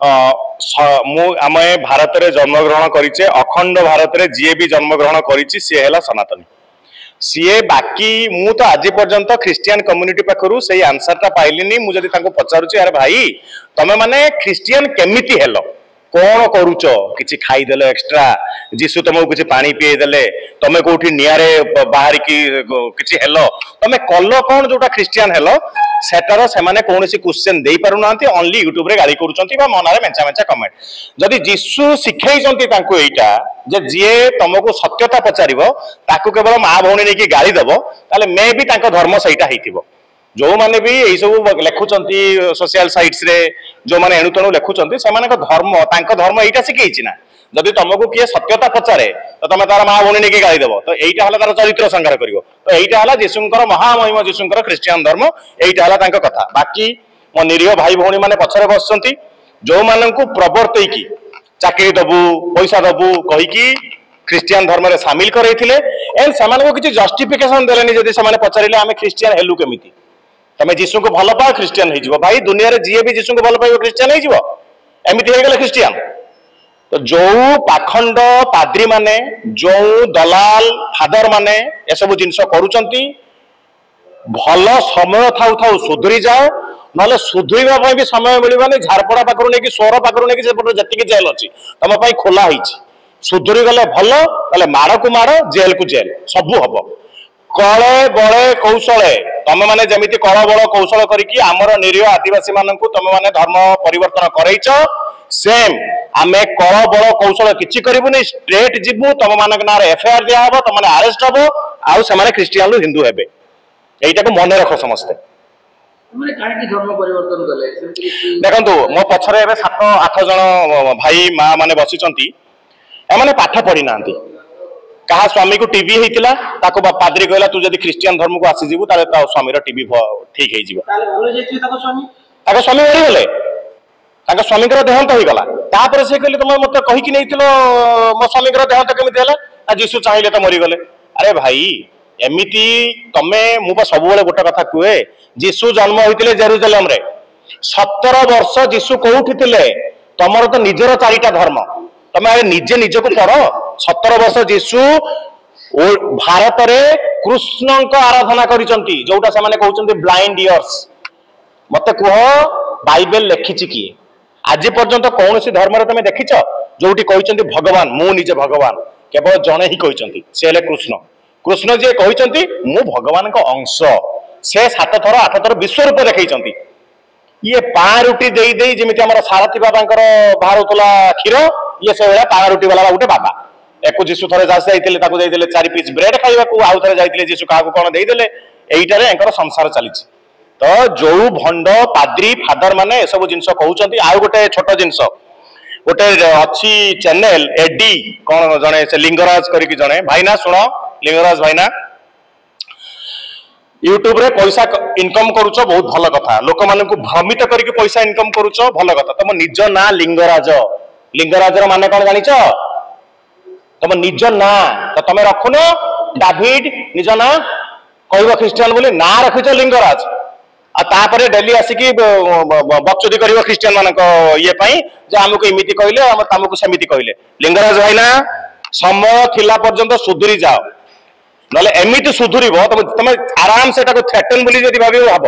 आम भारत में जन्मग्रहण करें अखंड भारत में जी भी जन्मग्रहण करी सी है सनातनी सी बाकी मु तो आज पर्यंत ख्रिस्टियन कम्युनिटी पाखु से आंसरटा पाइलिनी मुझे पचारुची अरे भाई तमें माने ख्रिस्टियन केमिति हेलो कौन करुच कि खाईदेल एक्सट्रा जीशु तुमको किसी पानी पीदेले तुम कौटी निआरे बाहर कि हेलो तुम कल कौन जोटा ख्रिस्टियन हेलो सेटार से कौन क्वेश्चन दे पारना ओनली यूट्यूब रे गाड़ी करुँच मन में मेचा मेचा कमेंट जदि जीशु शिखई एटा जे जी तुमको सत्यता पचार केवल माँ भौणी नहीं गाड़ी दब ताले मे भी धर्म सहीटा हो जो माने भी यही सब लिखुंट सोशल साइट्स रे जो माने एणु तेणु लिखुंट से धर्म यहीटा शिखई ना जदि तुमको किए सत्यता पचारे तो तुम तार माँ भौणी नहीं गाड़ी देव तो यहीटा तार चरित्र संहार कर तो यहीटा जीशुंकर महामहिम जीशुंकर ख्रिस्टियन धर्म यहीटा कथा बाकी मो निरीह भाई भौणी मैंने पछरे बसुँच जो मानू प्रवर्तई चाकरी दबू पैसा दबू कहीकि ख्रिस्टियन धर्म रे सामिल करते एंड से किसी जस्टिफिकेशन देलेनी जदि से पचारे आम ख्रिस्टियन हेलु केमिति तमें जीशु को भल पाओ ख्रिस्टियन हो भाई दुनिया जी भी जीशु को भल पाइब ख्रिस्टियन होमती हो गले ख्रिस्टियन तो जो पाखंड पाद्री माने जो दलाल फादर माने ये सब जिनस करुचंती भल समय थाउ थाउ सुधरी जाओ ना सुधरवा भी समय मिलवानी झारपड़ा पाखु नहीं सोर पाखु नहीं जी जेल अच्छी तुम खोला सुधरी गले भल ना माड़ को माड़ जेल को जेल सबू हम कले बले कौशले तुम मैंने जमी कल बल कौशल करके आमर निरीह आदिवासी मानक तुम मैंने धर्म परिवर्तन करैच सेम आम कल बल कौशल किसी करूनी स्ट्रेट जीवु तुम मान ना एफआईआर दिया हम तुम आरेस्ट हम आउ से ख्रिस्टियन हिंदू हे यहीटा को मन रख समस्ते देखो मो पछरे 7-8 जन भाई माँ मैंने बसी एमाने पाठ पढ़ी ना कहा स्वामी को टीबी होता पाद्री कहला तू जब ख्रिस्टियन धर्म को आसीजु स्वामी टीबी ठीक हो स्वामी मरीगले स्वामी देहांत हो गला से कहले तुम मत कहीकि नहीं मो स्वामी देहांत केमी है जीशु चाहिए तो मरीगले अरे भाई एमती तमे मु सब गोटे कथा कहे जीशु जन्म होते जेरुजालेम रे 17 वर्ष जीशु कौटी थे तुम तो निजर 4टा धर्म तुम निजे निजक पढ़ 17 वर्ष जीशु भारत में कृष्ण आराधना करिसंती जोटा से कहते ब्लाइंड इयर्स मत कह बाइबल लिखी किए आज पर्यंत कौन सी धर्म तुम देखिच जोटी कहते भगवान मु निजे भगवान केवल जड़े ही कहते सी हेले कृष्ण कृष्ण जी कहते मु भगवान का अंश से 7 थर 8 थर विश्वरूप देखते ये पारुटी दे जमी आम सारथी बाबा बाहर क्षीर ये से भाया पारुटी वाला गोटे बाबा एक जीशु थे जाते 4 पीस ब्रेड खाइबा आउ थे जाते जीशु क्या कौन देदेले यहीटार संसार चली तो जो भंड पाद्री फादर माने सब जिनस कहते आउ गोटे छोट जिनस गोटे अच्छी चैनल एडी कौन जड़े से लिंगराज करके जड़े भाईना शुण लिंगराज भाईना यूट्यूब रे पैसा इनकम करुच बहुत भल कथा लोक मान भ्रमित करके पैसा इनकम करुच भल कथा तुम निज ना लिंगराज लिंगराजर माने कौन जानिच तुम निज ना तो तुम रखुन डाविड निज ना कह ख्रिस्टियन बोली ना रखिच लिंगराज आपर डेली आसिक बकचोदी कर ख्रिस्टियन मान ये आमको इमिति कहले तुमको सेमिति कहले लिंगराज भाईना समय थिला पर्यंत सुधुरी जाओ ना एमती सुधुर तुम आराम से थ्रेटन बोली भाव हम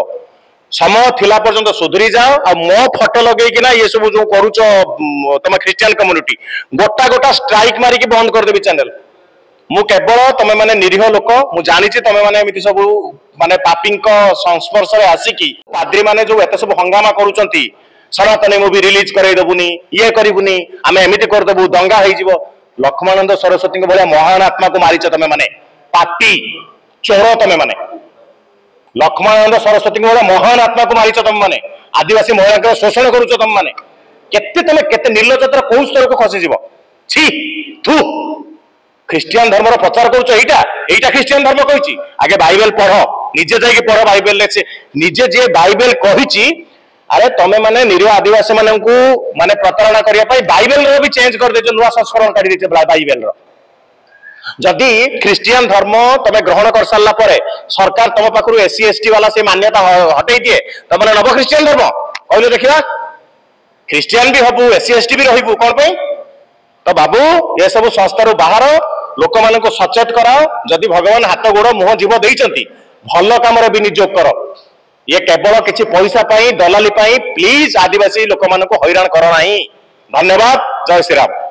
समय थिला पर्यंत सुधुरी जाओ आ मो फोटो लगेकिना ये सब जो करुच तुम ख्रिस्टियन कम्युनिटी गोटा गोटा स्ट्राइक मारिकी बंद करदेवी चैनल मु केवल तुम मैंने निरीह लोक मु जानी तुम मैंने एमती सब माने पापी संस्पर्श आसिकी पाद्री माने जो एत सब हंगामा करुचंती सनातनी मुवी रिलीज करदेबुनी ये करूनी आम एमती करदेबू दंगा हो लक्ष्मणानंद सरस्वती भाया महान आत्मा को मारिच तुम मैंने पापी चोर तुम मैंने लक्ष्मणानंद सरस्वती भाया महान आत्मा को मारिच तुम मैंने आदिवासी महिला शोषण करुच तुम मैंने केते निर्लजतार कौ स्तर को खसीज छी थू ख्रिस्टियन धर्म प्रचार करुच ख्रिस्टियन धर्म कही आगे बाइबल पढ़ निजे जाइए पढ़ बाइबल निजे जी बाइबल कही अरे तुम मैंने निरीह आदिवासी मान माने प्रतारणा करने बाइबल भी चेंज कर दे नुआ संस्करण काढ़ी बाइबल जदि ख्रिस्टियन धर्म तुम ग्रहण कर सारा पर सरकार तुम पाखु SC ST वाला से मान्यता हटई दिए तुम नव ख्रिस्टियन धर्म कहले देखा ख्रिस्टियान भी हबु एससी एसटी भी रहबु कोन पे तो बाबू ये सब संस्था रो बाहर लोक मान को सचेत कराओ जदि भगवान हाथ गोड़ मुह जीव देइचंती भल काम रे विनियोग करो ये केवल किसी पैसा पाई दलाली पाई प्लीज आदिवासी लोक मान को हैरान करो नहीं। धन्यवाद। जय श्री राम।